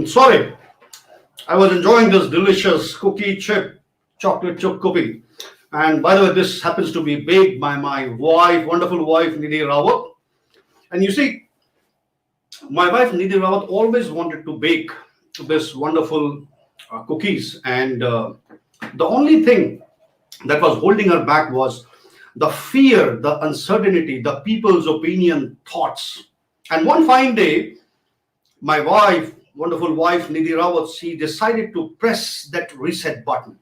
Sorry, I was enjoying this delicious chocolate chip cookie. And by the way, this happens to be baked by my wife, wonderful wife, Nidhi Rawat. And you see, my wife, Nidhi Rawat, always wanted to bake this wonderful cookies. And the only thing that was holding her back was the fear, the uncertainty, the people's opinion, thoughts. And one fine day, my wife, wonderful wife, Nidhi Rawat, she decided to press that reset button.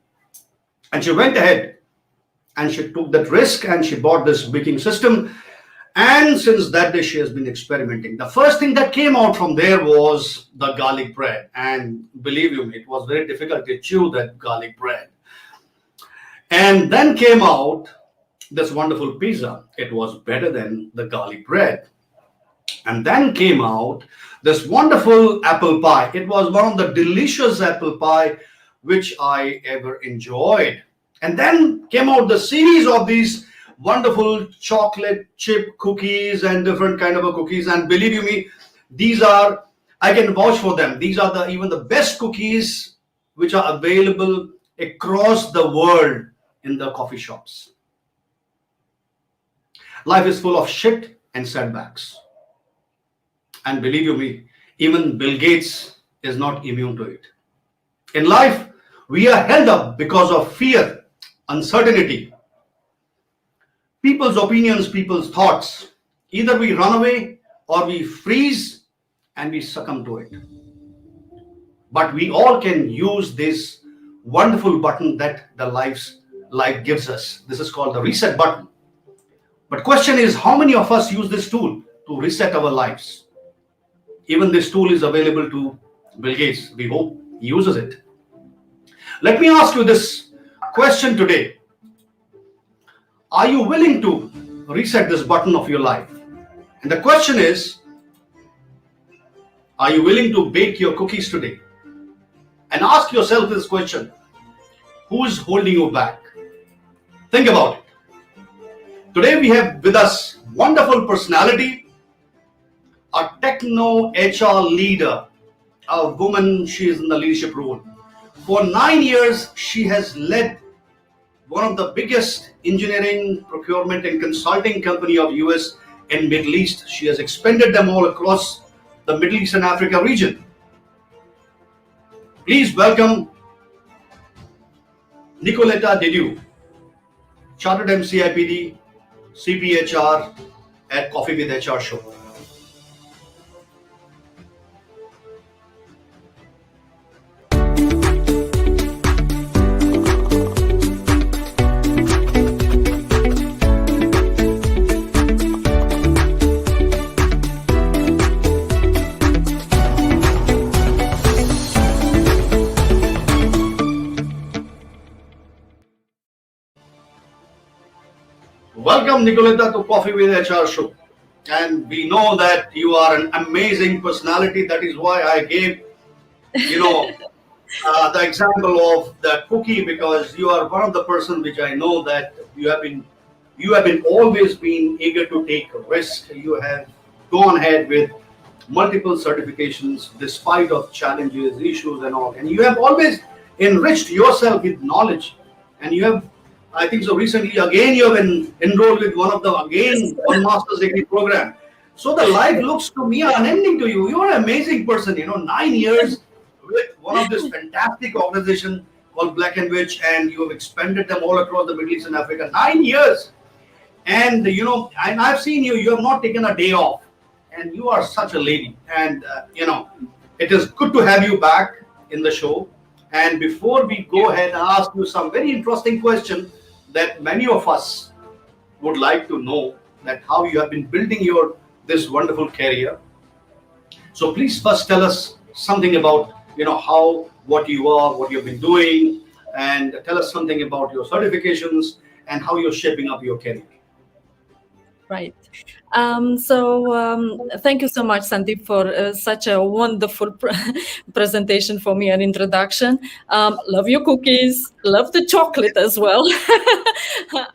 And she went ahead and she took that risk and she bought this baking system. And since that day, she has been experimenting. The first thing that came out from there was the garlic bread. And believe you me, it was very difficult to chew that garlic bread. And then came out this wonderful pizza. It was better than the garlic bread. And then came out this wonderful apple pie. It was one of the delicious apple pie which I ever enjoyed. And then came out the series of these wonderful chocolate chip cookies and different kind of cookies. And believe you me, these are, I can vouch for them. These are even the best cookies which are available across the world in the coffee shops. Life is full of shit and setbacks. And believe you me, even Bill Gates is not immune to it. In life, we are held up because of fear, uncertainty, people's opinions, people's thoughts. Either we run away or we freeze and we succumb to it. But we all can use this wonderful button that the life gives us. This is called the reset button. But question is, how many of us use this tool to reset our lives? Even this tool is available to Bill Gates. We hope he uses it. Let me ask you this question today. Are you willing to reset this button of your life? And the question is, are you willing to bake your cookies today? And ask yourself this question. Who is holding you back? Think about it. Today we have with us wonderful personality, a techno HR leader, a woman. She is in the leadership role. For 9 years, she has led one of the biggest engineering, procurement and consulting company of US and Middle East. She has expanded them all across the Middle East and Africa region. Please welcome Nicoleta Dediu, Chartered MCIPD, CPHR at Koffee with HR show. Welcome, Nicoleta, to Coffee with HR show. And we know that you are an amazing personality. That is why I gave, the example of the cookie, because you are one of the person which I know that you have been always been eager to take a risk. You have gone ahead with multiple certifications despite of challenges, issues and all. And you have always enriched yourself with knowledge. And you have, I think so recently, again, you have been enrolled with one master's degree program. So the life looks to me unending to you. You're an amazing person, 9 years with one of this fantastic organization called Black and Vaetch, and you have expanded them all across the Middle East and Africa. 9 years. And, and I've seen you have not taken a day off. And you are such a lady. And, it is good to have you back in the show. And before we go ahead, I ask you some very interesting question that many of us would like to know, that how you have been building your this wonderful career. So please first tell us something about how, what you are, what you've been doing, and tell us something about your certifications and how you're shaping up your career. Right. Thank you so much, Sandeep, for such a wonderful presentation for me, an introduction. Love your cookies, love the chocolate as well.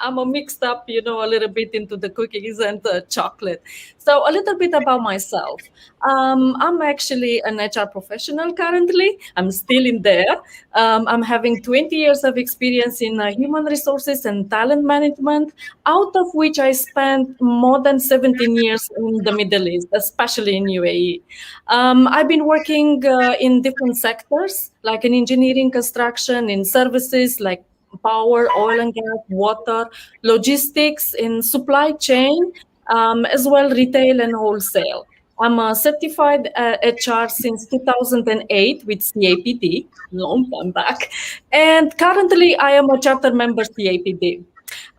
I'm a mixed up, a little bit into the cookies and the chocolate. So a little bit about myself. I'm actually an HR professional currently. I'm still in there. I'm having 20 years of experience in human resources and talent management, out of which I spent more than 17 years in the Middle East, especially in UAE. I've been working in different sectors, like in engineering, construction, in services like power, oil and gas, water, logistics, in supply chain, as well retail and wholesale. I'm a certified HR since 2008 with CIPD, long time back, and currently I am a charter member CIPD.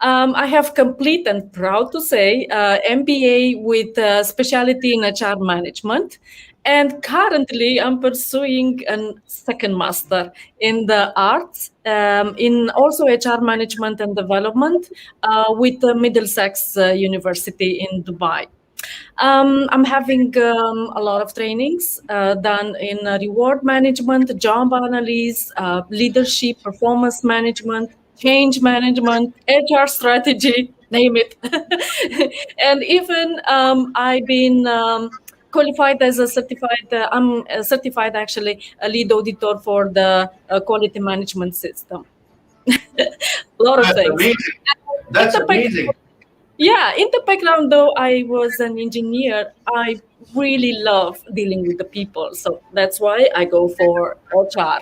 I have complete and proud to say MBA with specialty in HR management. And currently, I'm pursuing a second master in the arts, in also HR management and development with the Middlesex University in Dubai. I'm having a lot of trainings done in reward management, job analysis, leadership, performance management, change management, HR strategy, name it. And even I've been qualified as a certified, I'm certified actually a lead auditor for the quality management system. A lot of That's things. amazing. In That's the amazing. yeah, in the background, though I was an engineer, I really love dealing with the people. So that's why I go for HR.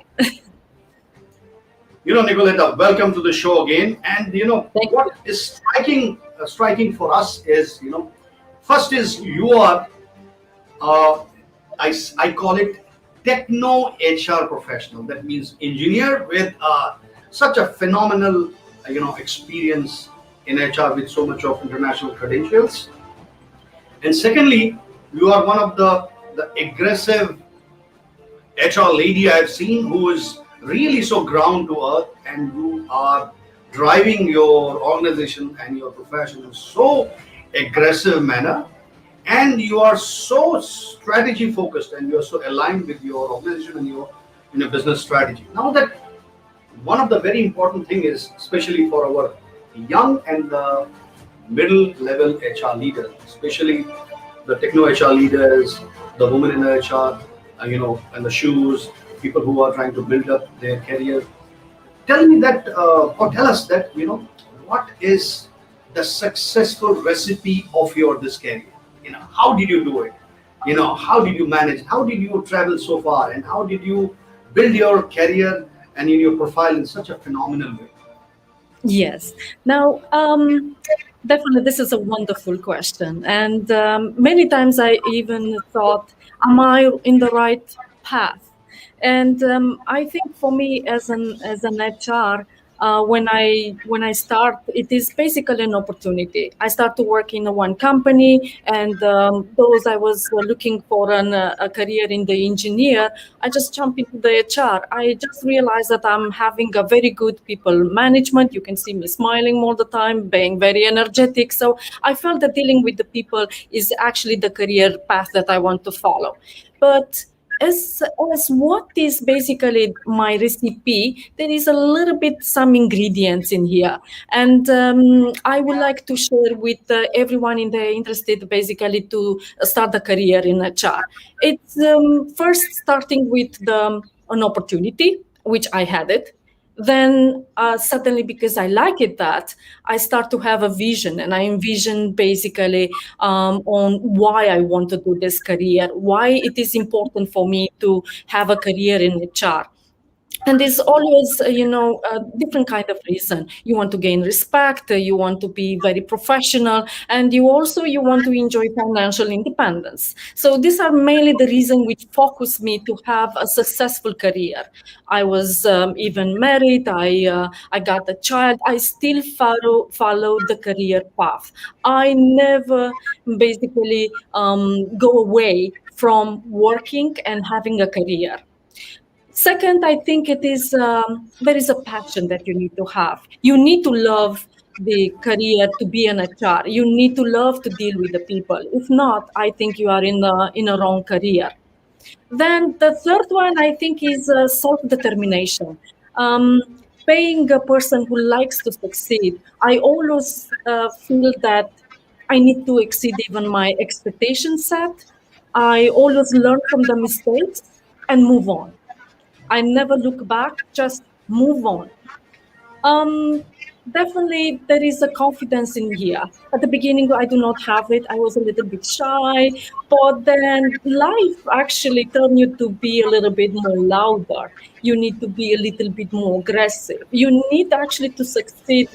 Nicoleta, welcome to the show again. And Thank you. what is striking for us is, first is you are, uh, I call it techno HR professional. That means engineer with such a phenomenal, experience in HR with so much of international credentials. And secondly, you are one of the aggressive HR lady I've seen who is really so ground to earth, and you are driving your organization and your profession in so aggressive manner, and you are so strategy focused, and you are so aligned with your organization and your business strategy. Now that one of the very important thing is, especially for our young and the middle level HR leaders, especially the techno HR leaders, the women in the HR, and the shoes, people who are trying to build up their career. Tell me that, or tell us that, what is the successful recipe of your this career? How did you do it? How did you manage? How did you travel so far? And how did you build your career and in your profile in such a phenomenal way? Yes. Now, definitely, this is a wonderful question. And many times I even thought, am I in the right path? And I think for me as an HR, when I start, it is basically an opportunity. I start to work in one company, and those I was looking for a career in the engineer. I just jump into the HR. I just realized that I'm having a very good people management. You can see me smiling all the time, being very energetic. So I felt that dealing with the people is actually the career path that I want to follow. But as what is basically my recipe, there is a little bit some ingredients in here, and I would like to share with everyone in the interested basically to start a career in HR. It's first starting with an opportunity, which I had it. Then suddenly, because I like it, that I start to have a vision, and I envision basically on why I want to do this career, why it is important for me to have a career in HR. And there's always a different kind of reason. You want to gain respect, you want to be very professional, and you want to enjoy financial independence. So these are mainly the reason which focus me to have a successful career. I was even married, I got a child, I still follow the career path. I never basically go away from working and having a career. Second, I think it is there is a passion that you need to have. You need to love the career to be an HR. You need to love to deal with the people. If not, I think you are in a wrong career. Then the third one I think is self-determination. Being a person who likes to succeed, I always feel that I need to exceed even my expectation set. I always learn from the mistakes and move on. I never look back, just move on. Um, Definitely there is a confidence in here. At the beginning, I do not have it. I was a little bit shy, but then life actually turned you to be a little bit more louder. You need to be a little bit more aggressive. You need actually to succeed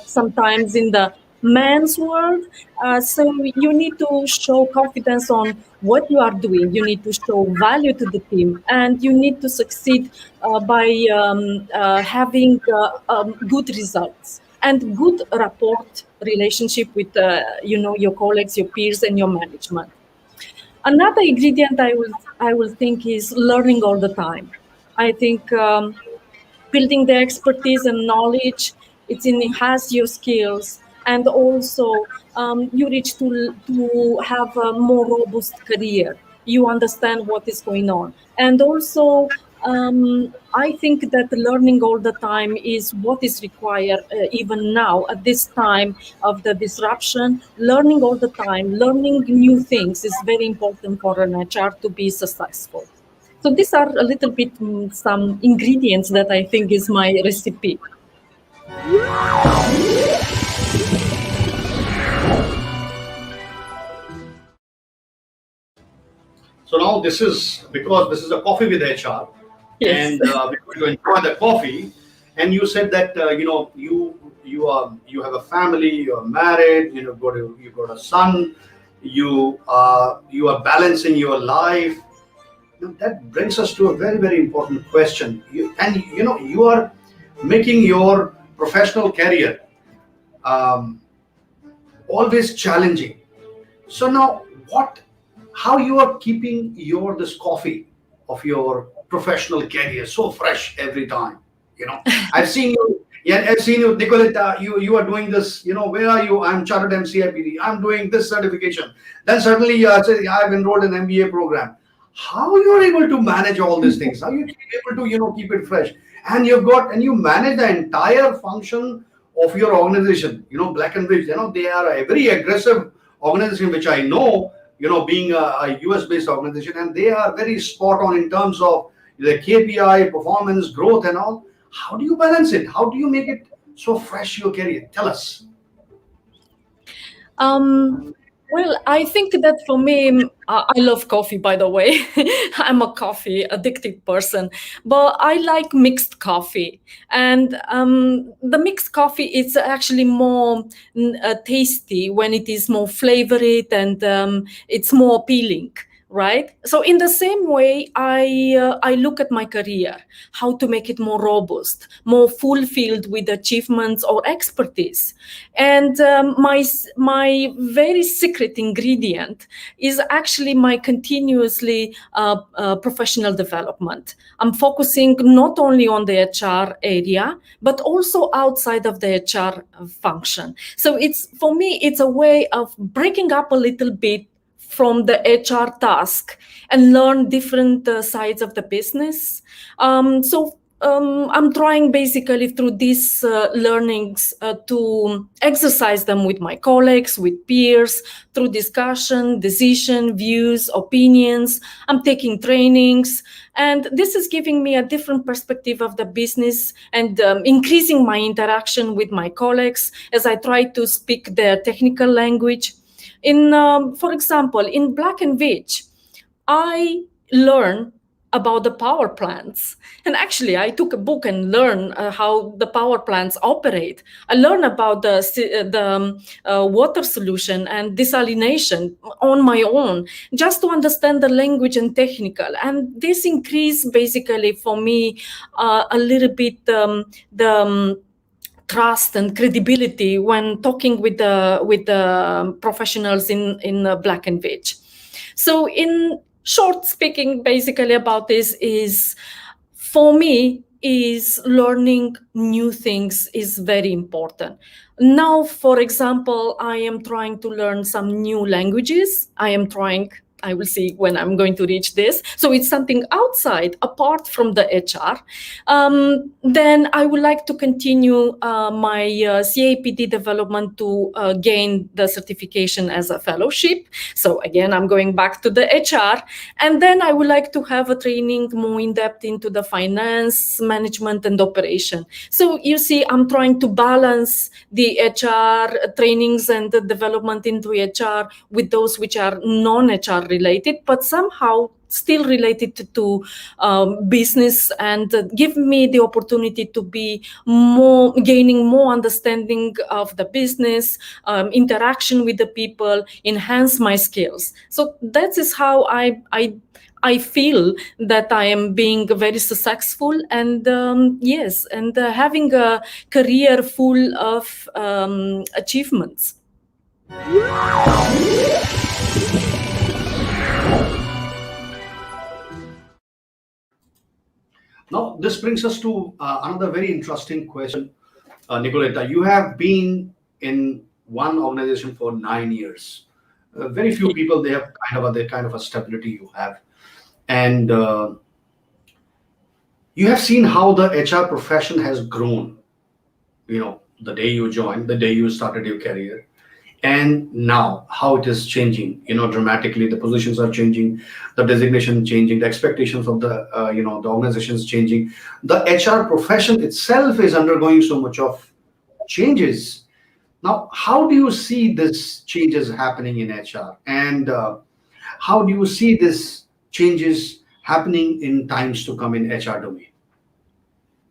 sometimes in the man's world. So you need to show confidence on what you are doing. You need to show value to the team, and you need to succeed by having good results and good rapport relationship with your colleagues, your peers, and your management. Another ingredient I will think is learning all the time. I think building the expertise and knowledge, it enhances your skills, and also you reach to have a more robust career. You understand what is going on, and also I think that learning all the time is what is required even now at this time of the disruption. Learning all the time, learning new things is very important for an HR to be successful. So these are a little bit some ingredients that I think is my recipe. So now this is because this is a coffee with HR, Yes. and because you enjoy the coffee, and you said that you have a family, you are married, you got a son, you are balancing your life. Now, that brings us to a very very important question. You are making your professional career um, always challenging. So now, how you are keeping this coffee of your professional career so fresh every time? I've seen you. Yeah, I've seen you, Nicoleta. You are doing this. Where are you? I'm Chartered MCIPD. I'm doing this certification. Then suddenly say, I've enrolled in MBA program. How you are able to manage all these things? How you able to keep it fresh? And you manage the entire function of your organization. Black and Vaetch. They are a very aggressive organization, which I know. Being a US based organization, and they are very spot on in terms of the KPI, performance, growth, and all. How do you balance it? How do you make it so fresh your career? Tell us. Well, I think that for me, I love coffee, by the way. I'm a coffee addicted person, but I like mixed coffee. And the mixed coffee is actually more tasty when it is more flavored, and it's more appealing. Right. So in the same way, I look at my career, how to make it more robust, more fulfilled with achievements or expertise. And my very secret ingredient is actually my continuously professional development. I'm focusing not only on the HR area, but also outside of the HR function. So it's, for me, it's a way of breaking up a little bit from the HR task and learn different sides of the business. I'm trying basically through these learnings to exercise them with my colleagues, with peers, through discussion, decision, views, opinions. I'm taking trainings, and this is giving me a different perspective of the business, and increasing my interaction with my colleagues as I try to speak their technical language. For example, in Black and Vaetch, I learn about the power plants. And actually, I took a book and learned how the power plants operate. I learned about the water solution and desalination on my own, just to understand the language and technical. And this increased basically for me a little bit the trust and credibility when talking with the professionals in Black and Vaetch. So in short, speaking basically about this is, for me, is learning new things is very important. Now, for example, I am trying to learn some new languages. I will see when I'm going to reach this. So it's something outside, apart from the HR. Then I would like to continue my CIPD development to gain the certification as a fellowship. So again, I'm going back to the HR. And then I would like to have a training more in depth into the finance, management, and operation. So you see, I'm trying to balance the HR trainings and the development into HR with those which are non-HR related, but somehow still related to business, and give me the opportunity to be gaining more understanding of the business, interaction with the people, enhance my skills. So that is how I feel that I am being very successful, and yes, and having a career full of achievements. Now, this brings us to another very interesting question. Nicoleta, you have been in one organization for 9 years. Very few people, they have kind of a stability you have. And you have seen how the HR profession has grown, the day you joined, the day you started your career, and now how it is changing, dramatically. The positions are changing, the designation changing, the expectations of the the organization is changing. The HR profession itself is undergoing so much of changes. Now, how do you see this changes happening in HR, and how do you see this changes happening in times to come in HR domain?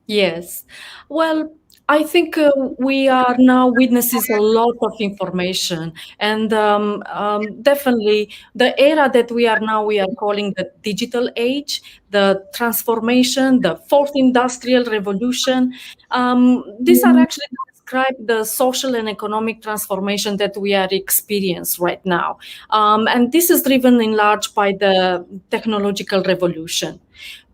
Yes. Well, I think we are now witnesses a lot of information, and definitely the era that we are now, we are calling the digital age, the transformation, the fourth industrial revolution. These are actually to describe the social and economic transformation that we are experiencing right now. And this is driven in large by the technological revolution.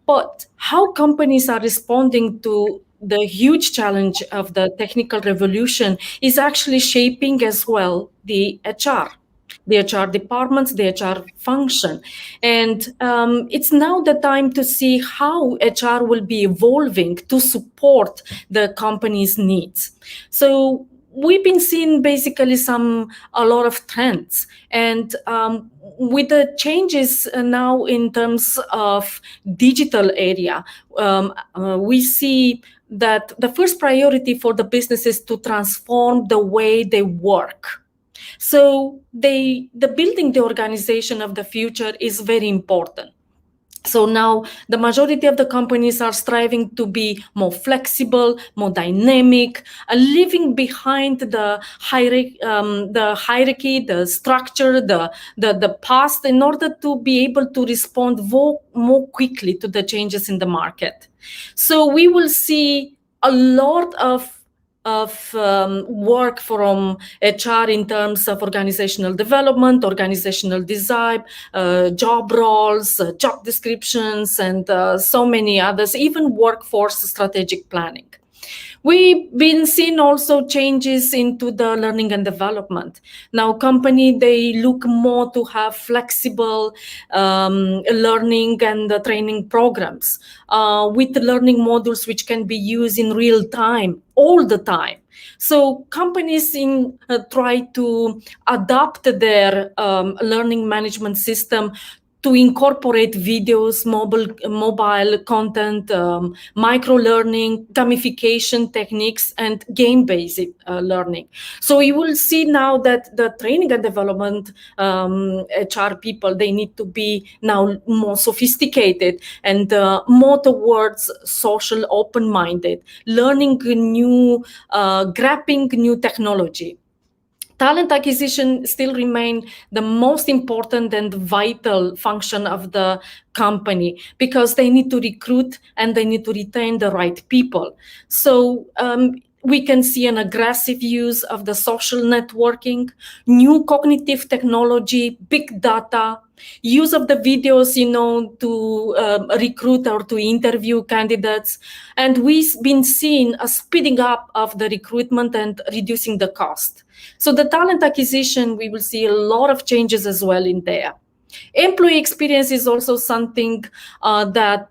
But how companies are responding to the huge challenge of the technical revolution is actually shaping as well the HR departments, the HR function. And it's now the time to see how HR will be evolving to support the company's needs. So we've been seeing basically a lot of trends, and with the changes now in terms of digital area, we see that the first priority for the business is to transform the way they work. So the building the organization of the future is very important. So now the majority of the companies are striving to be more flexible, more dynamic, leaving behind the hierarchy, the structure, the past, in order to be able to respond more quickly to the changes in the market. So we will see a lot of work from HR in terms of organizational development, organizational design, job roles, job descriptions, and so many others, even workforce strategic planning. We've been seeing also changes into the learning and development. Now, company, they look more to have flexible learning and training programs with learning modules which can be used in real time, all the time. So companies try to adapt their learning management system to incorporate videos, mobile content, micro-learning, gamification techniques, and game-based learning. So you will see now that the training and development HR people, they need to be now more sophisticated and more towards social, open-minded, learning new, grabbing new technology. Talent acquisition still remain the most important and vital function of the company, because they need to recruit and they need to retain the right people. So we can see an aggressive use of the social networking, new cognitive technology, big data, use of the videos, to recruit or to interview candidates. And we've been seeing a speeding up of the recruitment and reducing the cost. So the talent acquisition, we will see a lot of changes as well in there. Employee experience is also something that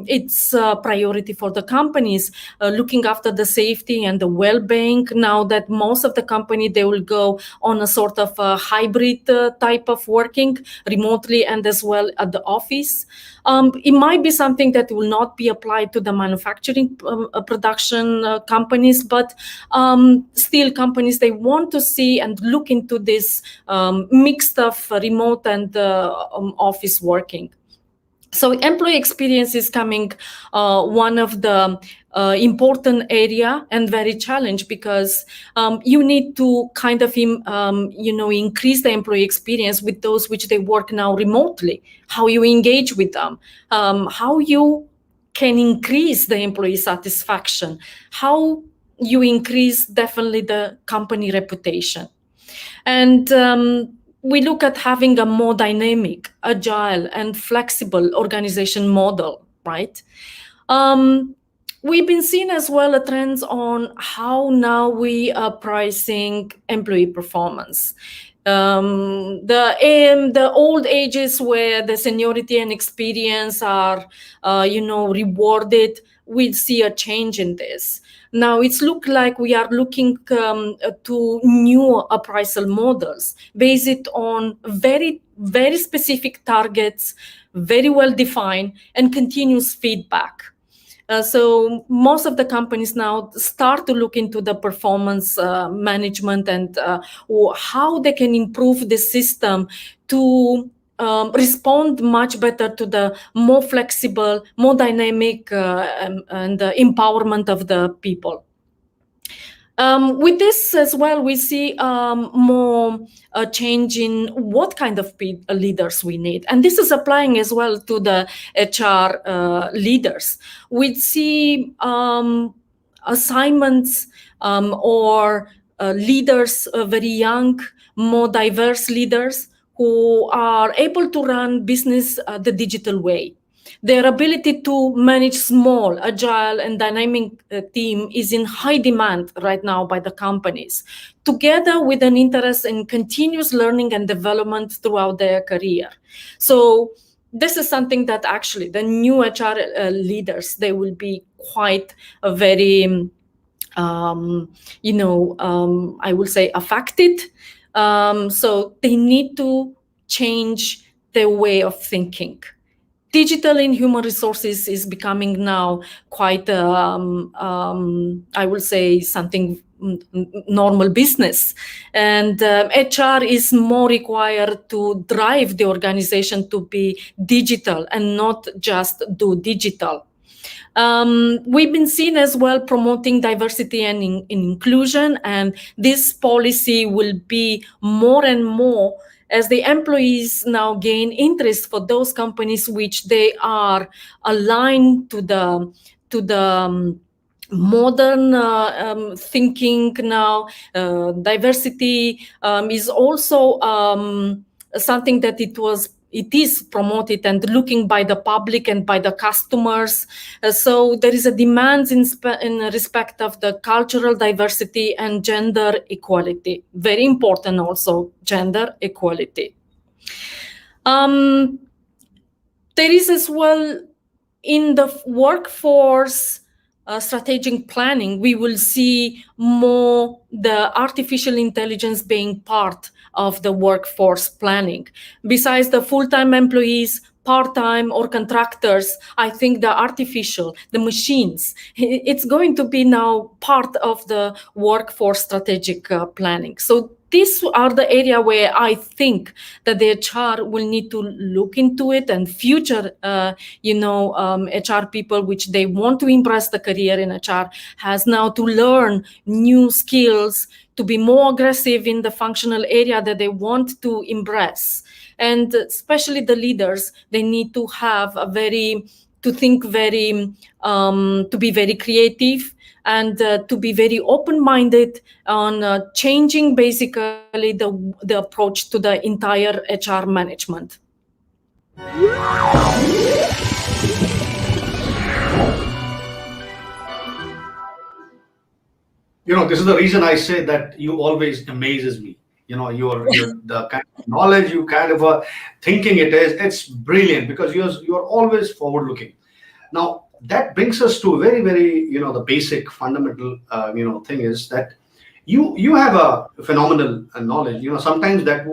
it's a priority for the companies, looking after the safety and the well-being. Now that most of the company, they will go on a sort of a hybrid type of working, remotely and as well at the office. It might be something that will not be applied to the manufacturing production companies, but still companies, they want to see and look into this mixed of remote and office working. So employee experience is coming one of the important area and very challenged, because you need to kind of increase the employee experience with those which they work now remotely, how you engage with them, how you can increase the employee satisfaction, how you increase definitely the company reputation. And we look at having a more dynamic, agile, and flexible organization model, right? We've been seeing as well a trends on how now we are pricing employee performance. The old ages where the seniority and experience are, rewarded, we'll see a change in this. Now it's look like we are looking to new appraisal models based on very, very specific targets, very well defined, and continuous feedback. So most of the companies now start to look into the performance management and how they can improve the system to respond much better to the more flexible, more dynamic and empowerment of the people. With this as well, we see more change in what kind of leaders we need. And this is applying as well to the HR leaders. We see assignments or leaders, very young, more diverse leaders who are able to run business the digital way. Their ability to manage small, agile, and dynamic team is in high demand right now by the companies, together with an interest in continuous learning and development throughout their career. So this is something that actually the new HR leaders, they will be quite a very, I will say, affected. So they need to change their way of thinking. Digital in human resources is becoming now quite, I will say, something normal business. And HR is more required to drive the organization to be digital and not just do digital. We've been seen as well promoting diversity and inclusion, and this policy will be more and more as the employees now gain interest for those companies which they are aligned to the modern thinking now. Diversity is also something that it is promoted and looking by the public and by the customers. So there is a demand in respect of the cultural diversity and gender equality. Very important also, gender equality. There is as well in the workforce strategic planning, we will see more the artificial intelligence being part of the workforce planning. Besides the full-time employees, part-time or contractors, I think the artificial, the machines, it's going to be now part of the workforce strategic planning. So these are the area where I think that the HR will need to look into it, and future, HR people, which they want to impress the career in HR, has now to learn new skills to be more aggressive in the functional area that they want to embrace. And especially the leaders, they need to have to be very creative, and to be very open-minded on changing basically the approach to the entire HR management. This is the reason I say that you always amazes me. Your the kind of knowledge, you kind of thinking it's brilliant, because you're always forward looking. Now that brings us to a very, very, the basic fundamental thing is that you have a phenomenal knowledge. Sometimes at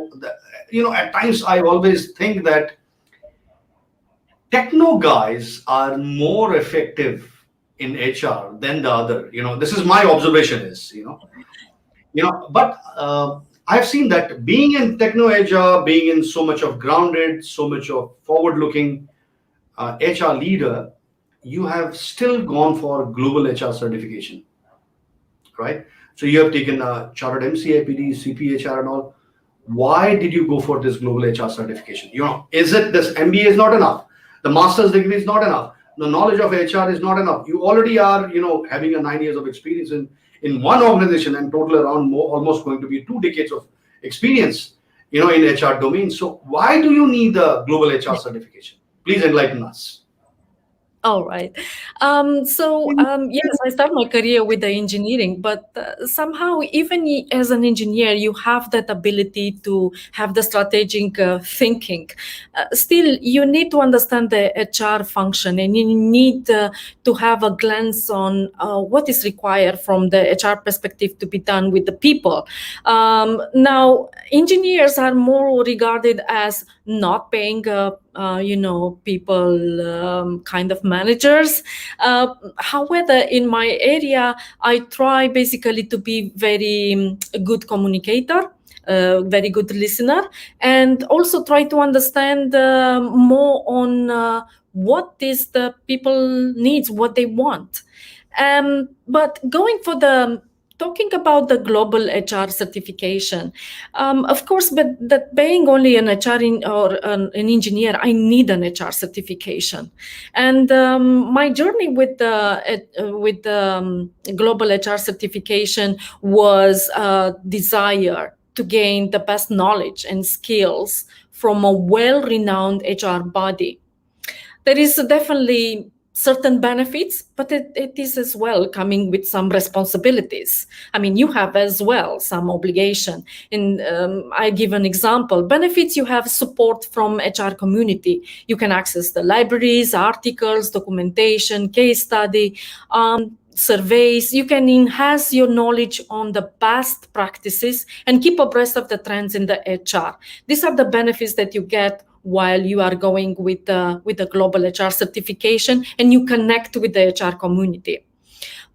times I always think that techno guys are more effective in HR than the other. This is my observation is, but I've seen that being in techno HR, being in so much of grounded, so much of forward-looking HR leader, you have still gone for global HR certification, right? So you have taken Chartered MCIPD, CPHR and all. Why did you go for this global HR certification? Is it this MBA is not enough? The master's degree is not enough. The knowledge of HR is not enough. You already are, having a 9 years of experience in one organization, and total around almost going to be 2 decades of experience, in HR domain. So why do you need the global HR certification? Please enlighten us. All right. Yes, I started my career with the engineering, but somehow, even as an engineer, you have that ability to have the strategic thinking. Still, you need to understand the HR function, and you need to have a glance on what is required from the HR perspective to be done with the people. Now, engineers are more regarded as not paying people kind of managers. However, in my area, I try basically to be very good communicator, very good listener, and also try to understand more on what is the people needs, what they want. But talking about the global HR certification, of course, but that being only an HR or an engineer, I need an HR certification. And my journey with the global HR certification was a desire to gain the best knowledge and skills from a well-renowned HR body. There is definitely certain benefits, but it is as well coming with some responsibilities. I mean, you have as well some obligation. I give an example. Benefits, you have support from HR community. You can access the libraries, articles, documentation, case study, surveys. You can enhance your knowledge on the past practices and keep abreast of the trends in the HR. These are the benefits that you get while you are going with the global HR certification, and you connect with the HR community.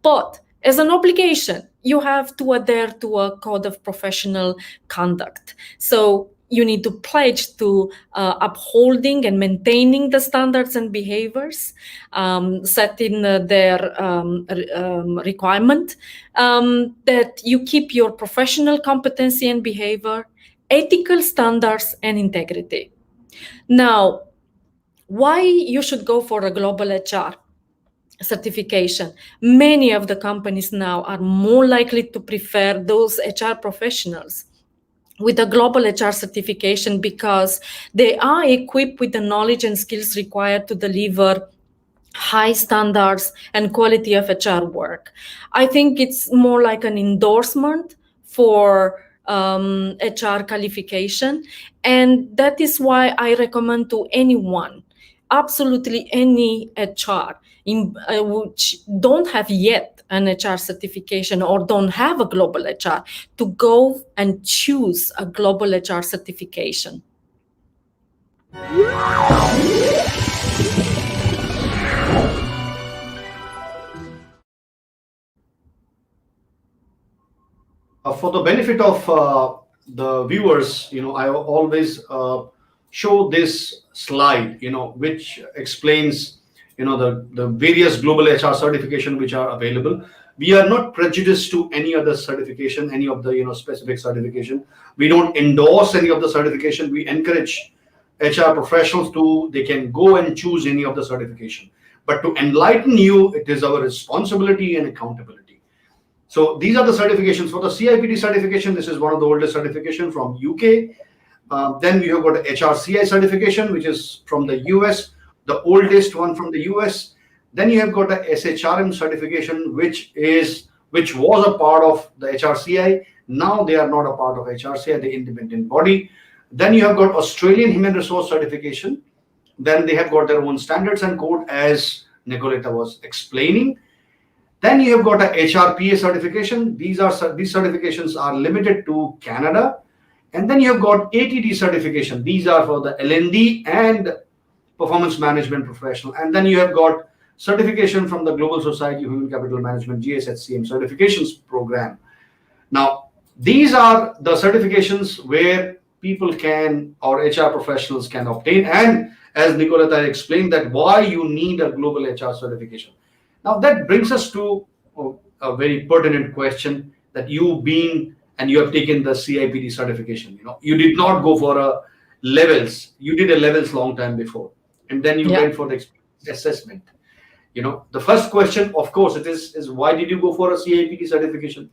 But as an obligation, you have to adhere to a code of professional conduct. So you need to pledge to upholding and maintaining the standards and behaviors set in their requirement, that you keep your professional competency and behavior, ethical standards, and integrity. Now, why you should go for a global HR certification? Many of the companies now are more likely to prefer those HR professionals with a global HR certification because they are equipped with the knowledge and skills required to deliver high standards and quality of HR work. I think it's more like an endorsement for HR qualification, and that is why I recommend to anyone, absolutely any HR which don't have yet an HR certification or don't have a global HR to go and choose a global HR certification? For the benefit of the viewers, I always show this slide, which explains, the various global HR certification which are available. We are not prejudiced to any other certification, any of the, specific certification. We don't endorse any of the certification. We encourage HR professionals they can go and choose any of the certification. But to enlighten you, it is our responsibility and accountability. So these are the certifications. For the CIPD certification, this is one of the oldest certification from UK. Then we have got a HRCI certification, which is from the US, the oldest one from the US. Then you have got a SHRM certification, which was a part of the HRCI. Now they are not a part of HRCI, the independent body. Then you have got Australian Human Resource certification. Then they have got their own standards and code, as Nicoleta was explaining. Then you have got a HRPA certification. These certifications are limited to Canada. And then you have got ATD certification. These are for the L&D and performance management professional. And then you have got certification from the Global Society of Human Capital Management, GSHCM certifications program. Now, these are the certifications where people can, or HR professionals can obtain. And as Nicoleta explained, that why you need a global HR certification. Now that brings us to a very pertinent question, that you have taken the CIPD certification. You did not go for a levels. You did a levels long time before, and then you went for the assessment. The first question, of course, is why did you go for a CIPD certification?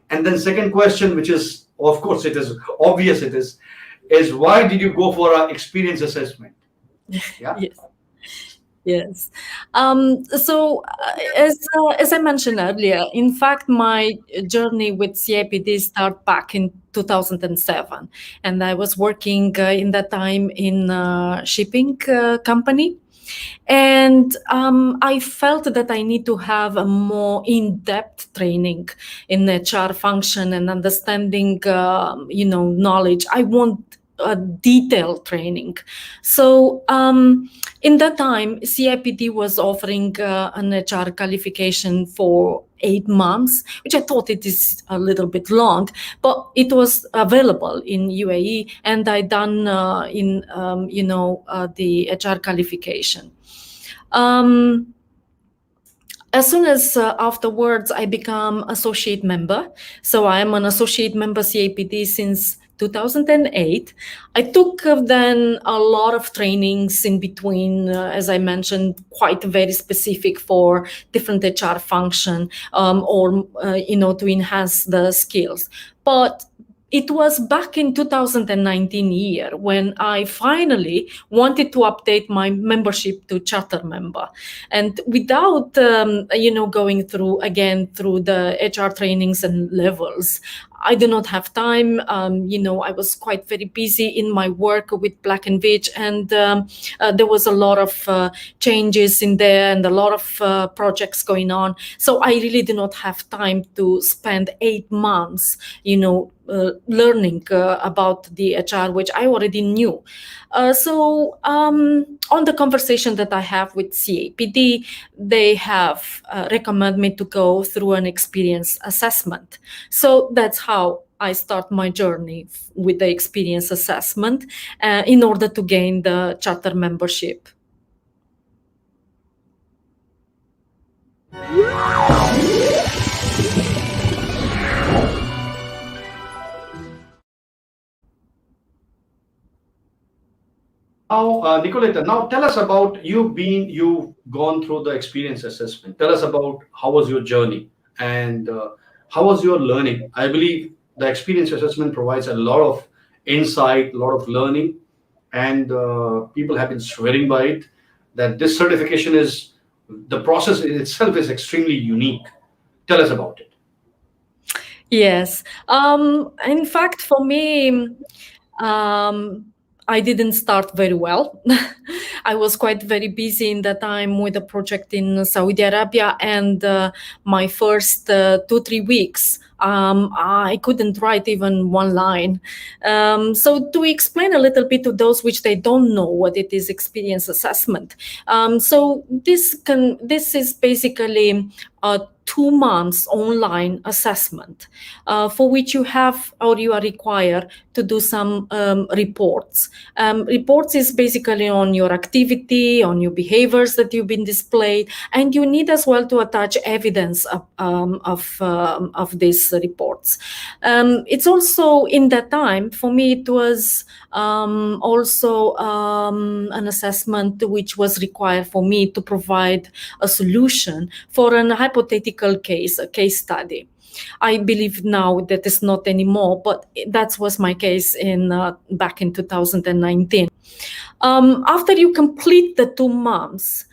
And then second question, which is, of course, it is obvious, is why did you go for an experience assessment? Yeah. Yes. So as I mentioned earlier, in fact, my journey with CIPD started back in 2007, and I was working in that time in a shipping company. And I felt that I need to have a more in-depth training in HR function and understanding, knowledge. I want a detailed training. So in that time, CIPD was offering an HR qualification for 8 months, which I thought it is a little bit long, but it was available in UAE, and I done the HR qualification. As soon as afterwards, I become associate member. So I am an associate member CIPD since 2008. I took then a lot of trainings in between, as I mentioned, quite very specific for different HR function or to enhance the skills. But it was back in 2019 year when I finally wanted to update my membership to charter member. And without, going through the HR trainings and levels, I do not have time. I was quite very busy in my work with Black and Vaetch, and there was a lot of changes in there and a lot of projects going on. So I really did not have time to spend 8 months, learning about the HR, which I already knew. So on the conversation that I have with CIPD, they have recommended me to go through an experience assessment. So that's how I start my journey with the experience assessment in order to gain the charter membership. Now, Nicoleta, now tell us about you've gone through the experience assessment. Tell us about how was your journey and how was your learning. I believe the experience assessment provides a lot of insight, a lot of learning, and people have been swearing by it that this certification the process in itself is extremely unique. Tell us about it. Yes. In fact, for me, I didn't start very well. I was quite very busy in that time with a project in Saudi Arabia, and my first 2-3 weeks, I couldn't write even one line. So to explain a little bit to those which they don't know what it is, experience assessment. So this is basically a 2 months online assessment for which you have or you are required to do some reports. Reports is basically on your activity, on your behaviors that you've been displayed, and you need as well to attach evidence of these reports. It's also in that time, for me, it was also an assessment which was required for me to provide a solution for an hypothetical case, a case study. I believe now that is not anymore, but that was my case in back in 2019. After you complete the 2 months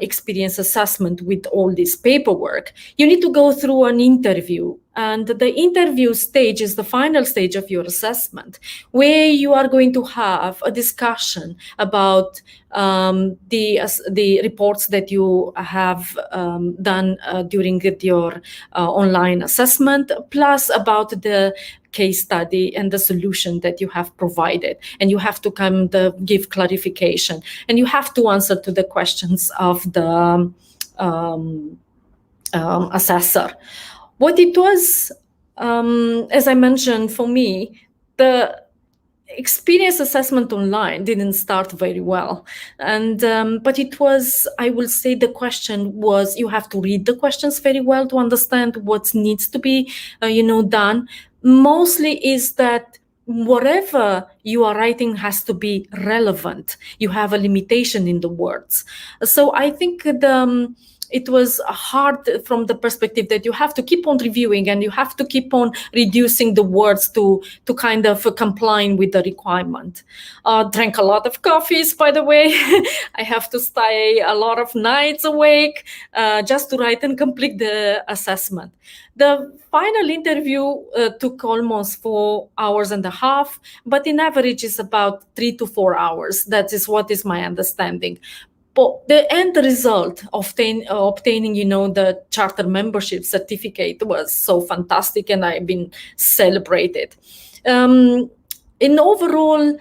experience assessment with all this paperwork, you need to go through an interview. And the interview stage is the final stage of your assessment, where you are going to have a discussion about the reports that you have done during your online assessment, plus about the case study and the solution that you have provided. And you have to give clarification, and you have to answer to the questions of the assessor. What it was, as I mentioned, for me, the experience assessment online didn't start very well, and but it was, I will say, the question was, you have to read the questions very well to understand what needs to be done. Mostly is that whatever you are writing has to be relevant. You have a limitation in the words. So I think it was hard from the perspective that you have to keep on reviewing and you have to keep on reducing the words to kind of complying with the requirement. Drank a lot of coffees, by the way. I have to stay a lot of nights awake just to write and complete the assessment. The final interview took almost 4 hours and a half, but in average is about 3 to 4 hours. That is what is my understanding. But the end result of obtaining, the charter membership certificate was so fantastic, and I've been celebrated. In overall,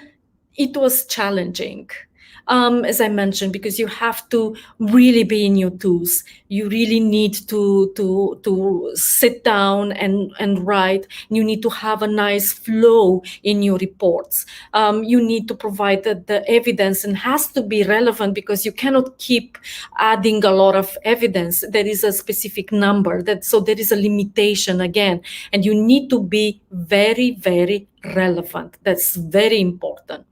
it was challenging. As I mentioned, because you have to really be in your tools. You really need to sit down and write. You need to have a nice flow in your reports. You need to provide the evidence, and has to be relevant, because you cannot keep adding a lot of evidence. There is a specific number, so there is a limitation again, and you need to be very, very relevant. That's very important.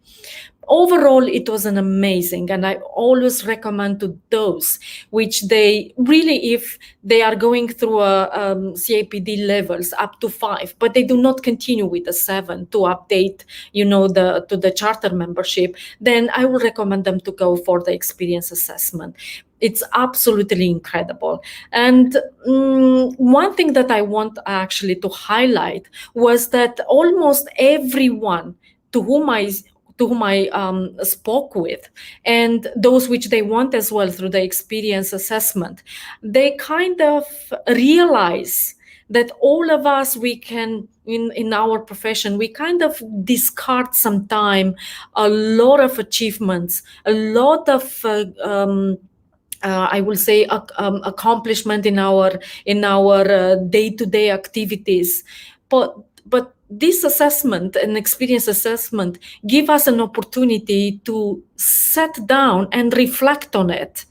Overall, it was an amazing, and I always recommend to those which they really, if they are going through a CIPD levels up to 5, but they do not continue with the 7 to update, to the charter membership, then I will recommend them to go for the experience assessment. It's absolutely incredible. And one thing that I want actually to highlight was that almost everyone to whom I spoke with, and those which they want as well through the experience assessment, they kind of realize that all of us, we can, in our profession, we kind of discard sometime a lot of achievements, a lot of I will say accomplishment in our day-to-day activities, but this assessment and experience assessment give us an opportunity to sit down and reflect on it,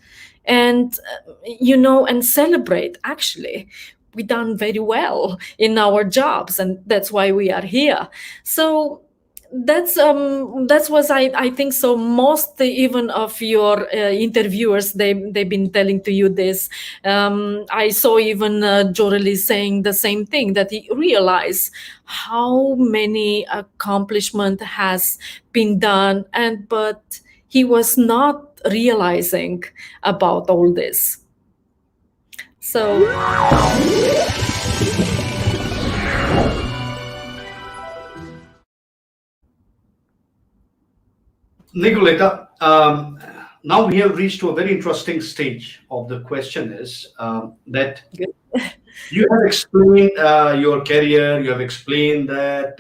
and and celebrate. Actually, we done very well in our jobs, and that's why we are here. So that's was I think so. Most even of your interviewers, they've been telling to you this. I saw even journalists saying the same thing, that he realized how many accomplishment has been done, but he was not realizing about all this. So Nicoleta, now we have reached to a very interesting stage of the question is that Good. you have explained your career. You have explained that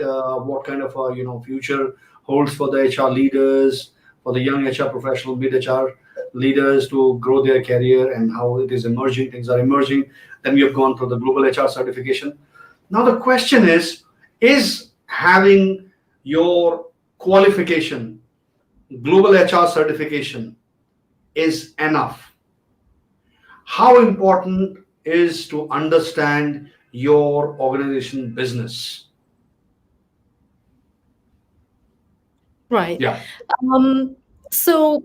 what kind of future holds for the HR leaders, for the young HR professional, mid HR leaders to grow their career and how it is emerging. Things are emerging. Then we have gone through the global HR certification. Now the question is having your qualification, global HR certification, is enough? How important is to understand your organization business? Right. Yeah. So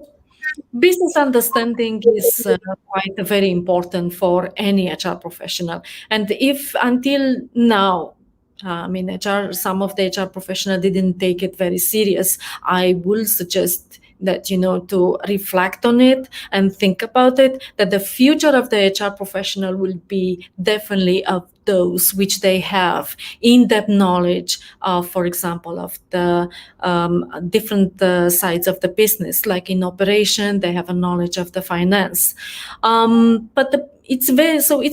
business understanding is quite very important for any HR professional. And if until now, HR, some of the HR professional didn't take it very serious, I will suggest that, to reflect on it and think about it, that the future of the HR professional will be definitely of those which they have in-depth knowledge of, for example, of the different sides of the business. Like in operation, they have a knowledge of the finance. It's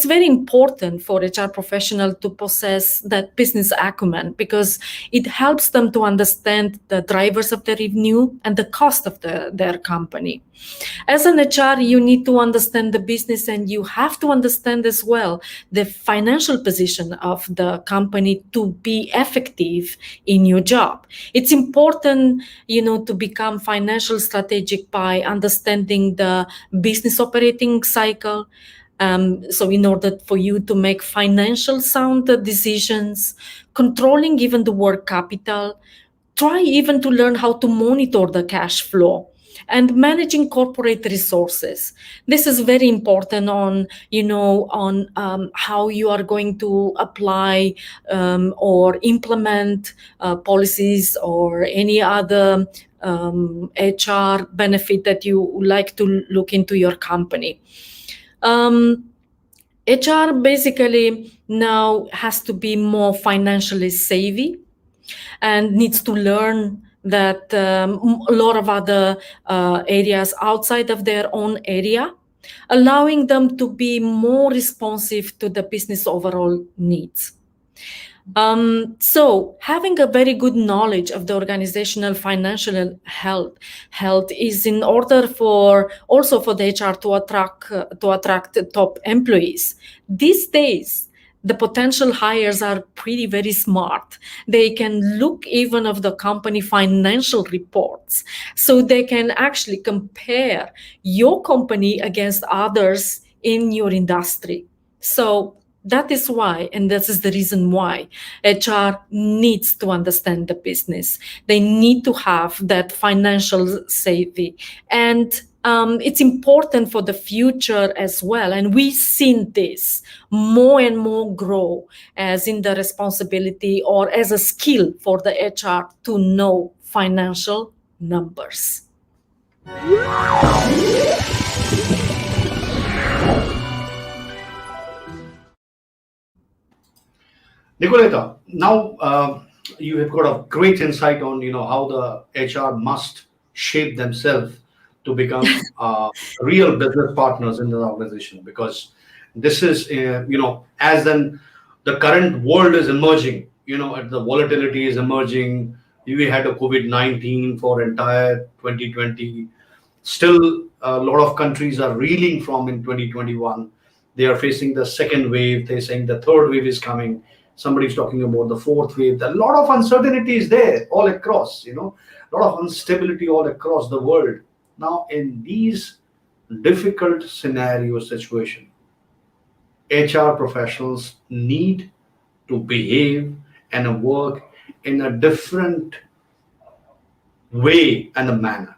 very important for HR professional to possess that business acumen, because it helps them to understand the drivers of the revenue and the cost of their company. As an HR, you need to understand the business, and you have to understand as well the financial position of the company to be effective in your job. It's important, to become financial strategic by understanding the business operating cycle. So in order for you to make financial sound decisions, controlling even the work capital, try even to learn how to monitor the cash flow and managing corporate resources. This is very important on how you are going to apply or implement policies or any other HR benefit that you would like to look into your company. HR basically now has to be more financially savvy and needs to learn that a lot of other areas outside of their own area, allowing them to be more responsive to the business overall needs. So having a very good knowledge of the organizational financial health is in order for also for the HR to attract top employees. These days, the potential hires are pretty very smart. They can look even of the company financial reports, so they can actually compare your company against others in your industry. So that is why, and this is the reason why, HR needs to understand the business. They need to have that financial savvy. And it's important for the future as well. And we've seen this more and more grow as in the responsibility or as a skill for the HR to know financial numbers. Nicoleta, now you have got a great insight on how the HR must shape themselves to become real business partners in the organization, because this is as then the current world is emerging, the volatility is emerging. We had a COVID-19 for entire 2020. Still, a lot of countries are reeling from in 2021. They are facing the second wave. They're saying the third wave is coming. Somebody's talking about the fourth wave. A lot of uncertainty is there all across, a lot of instability all across the world. Now, in these difficult scenario situation, HR professionals need to behave and work in a different way and a manner.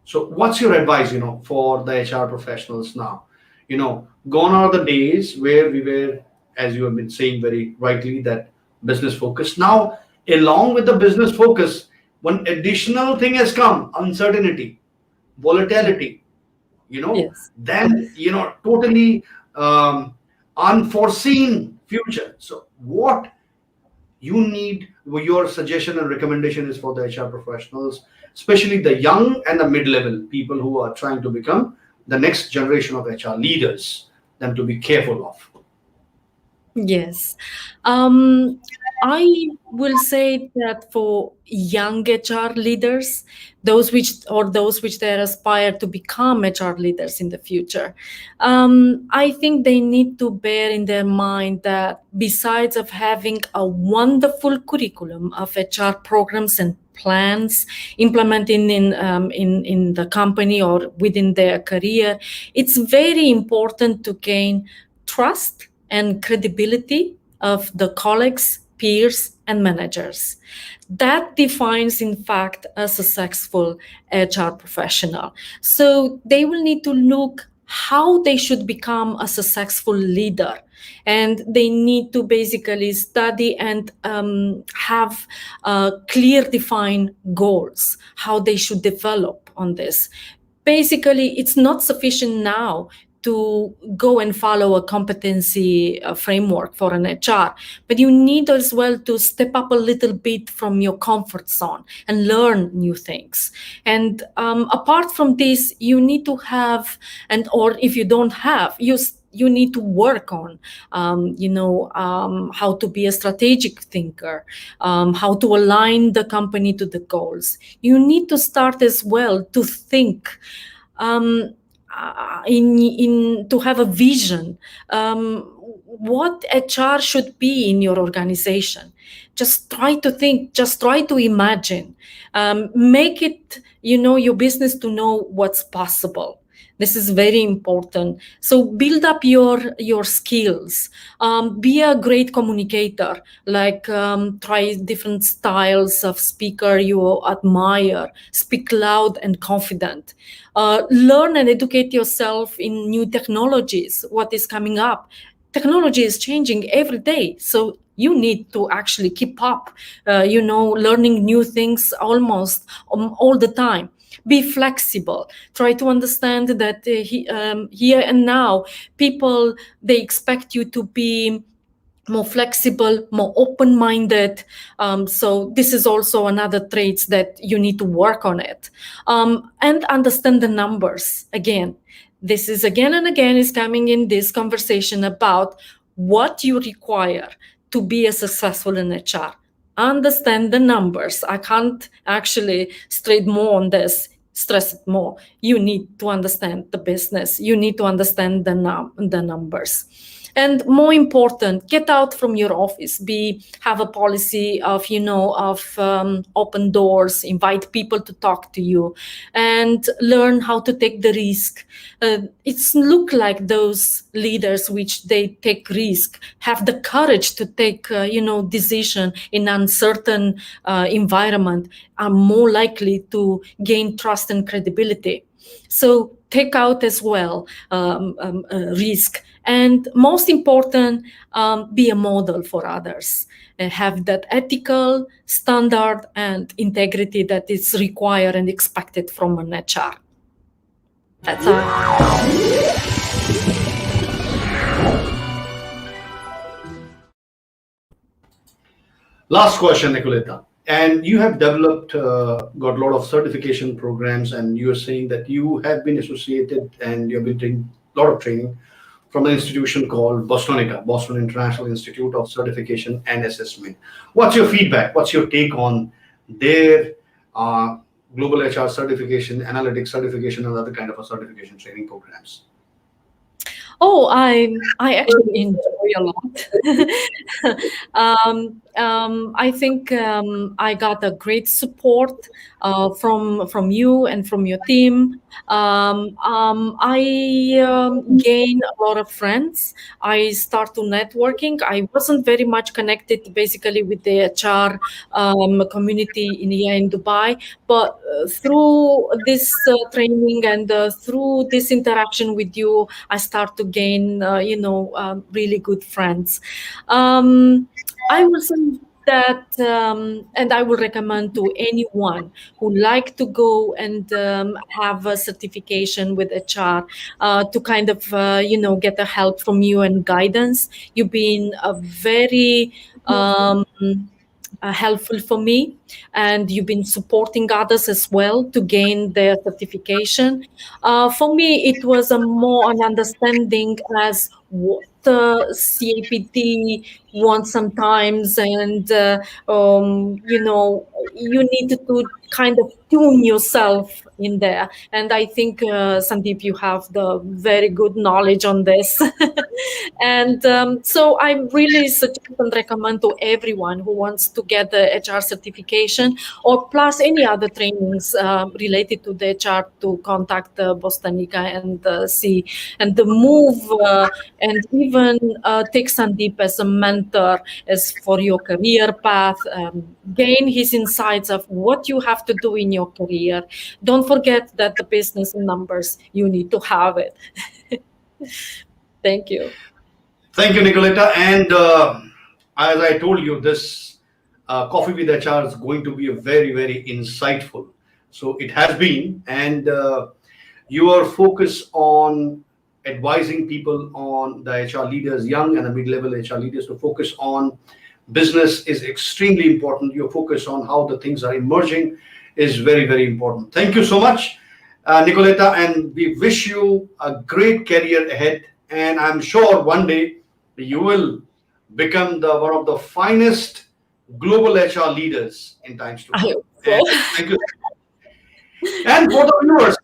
So what's your advice, for the HR professionals now? Gone are the days where we were, as you have been saying very rightly, that business focus. Now, along with the business focus, one additional thing has come: uncertainty, volatility, Yes. then, totally unforeseen future. So what you need, your suggestion and recommendation is for the HR professionals, especially the young and the mid-level people who are trying to become the next generation of HR leaders, them to be careful of? Yes. I will say that for young HR leaders, those which they aspire to become HR leaders in the future, I think they need to bear in their mind that besides of having a wonderful curriculum of HR programs and plans implementing in the company or within their career, it's very important to gain trust and credibility of the colleagues, peers, and managers. That defines, in fact, a successful HR professional. So they will need to look how they should become a successful leader. And they need to basically study and have clear defined goals, how they should develop on this. Basically, it's not sufficient now to go and follow a competency framework for an HR, but you need as well to step up a little bit from your comfort zone and learn new things. And apart from this, you need to have, or if you don't have, you need to work on, how to be a strategic thinker, how to align the company to the goals. You need to start as well to think to have a vision, what HR should be in your organization. Just try to think, just try to imagine, make it, your business to know what's possible. This is very important. So build up your skills. Be a great communicator. Try different styles of speaker you admire. Speak loud and confident. Learn and educate yourself in new technologies. What is coming up? Technology is changing every day. So you need to actually keep up, learning new things almost all the time. Be flexible. Try to understand that here and now, people, they expect you to be more flexible, more open-minded. So this is also another trait that you need to work on it. And understand the numbers. Again, this is again and again is coming in this conversation about what you require to be a successful in HR. Understand the numbers. I can't actually stress it more. You need to understand the business. You need to understand the numbers. And more important, get out from your office. Have a policy of open doors, invite people to talk to you, and learn how to take the risk. It's look like those leaders which they take risk, have the courage to take decision in uncertain environment, are more likely to gain trust and credibility. So take out as well risk. And most important, be a model for others. Have that ethical standard and integrity that is required and expected from an HR. That's all. Last question, Nicoleta. And you have got a lot of certification programs, and you are saying that you have been associated and you have been doing a lot of training from an institution called Bostonica, Boston International Institute of Certification and Assessment. What's your feedback? What's your take on their global HR certification, analytics certification, and other kind of a certification training programs? Oh, I actually enjoy a lot. I think I got a great support from you and from your team. I gained a lot of friends. I start to networking. I wasn't very much connected basically with the HR community here in Dubai, but through this training and through this interaction with you, I start to gain, really good friends. I will say that, and I will recommend to anyone who like to go and have a certification with HR to kind of, get the help from you and guidance. You've been a very helpful for me, and you've been supporting others as well to gain their certification. For me, it was a more an understanding as what CIPD wants sometimes, and you need to kind of tune yourself in there. And I think, Sandeep, you have the very good knowledge on this. And so I really suggest and recommend to everyone who wants to get the HR certification or plus any other trainings related to the HR to contact Bostanica and see and the move and even take Sandeep as a mentor as for your career path. Gain his insights of what you have to do in your career. Don't forget that the business numbers, you need to have it. Thank you. Thank you, Nicoleta. And as I told you, this Coffee with HR is going to be a very, very insightful. So it has been, and your focus on advising people on the HR leaders, young and the mid-level HR leaders, to focus on business is extremely important. Your focus on how the things are emerging is very, very important. Thank you so much, Nicoleta, and we wish you a great career ahead. And I'm sure one day you will become one of the finest global HR leaders in times to come. I hope so. Thank you. And for the viewers,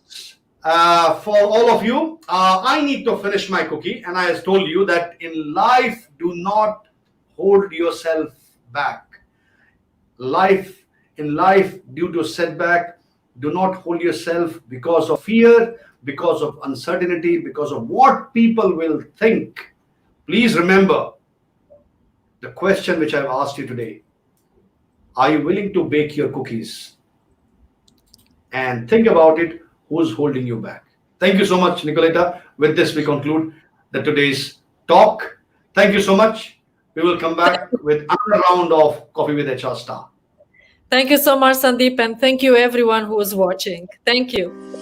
for all of you, I need to finish my cookie. And I have told you that in life, do not hold yourself back. In life, due to setback, do not hold yourself because of fear, because of uncertainty, because of what people will think. Please remember the question which I've asked you today. Are you willing to bake your cookies? And think about it, who's holding you back? Thank you so much, Nicoleta. With this, we conclude today's talk. Thank you so much. We will come back with another round of Coffee with HR Star. Thank you so much, Sandeep, and thank you everyone who is watching. Thank you.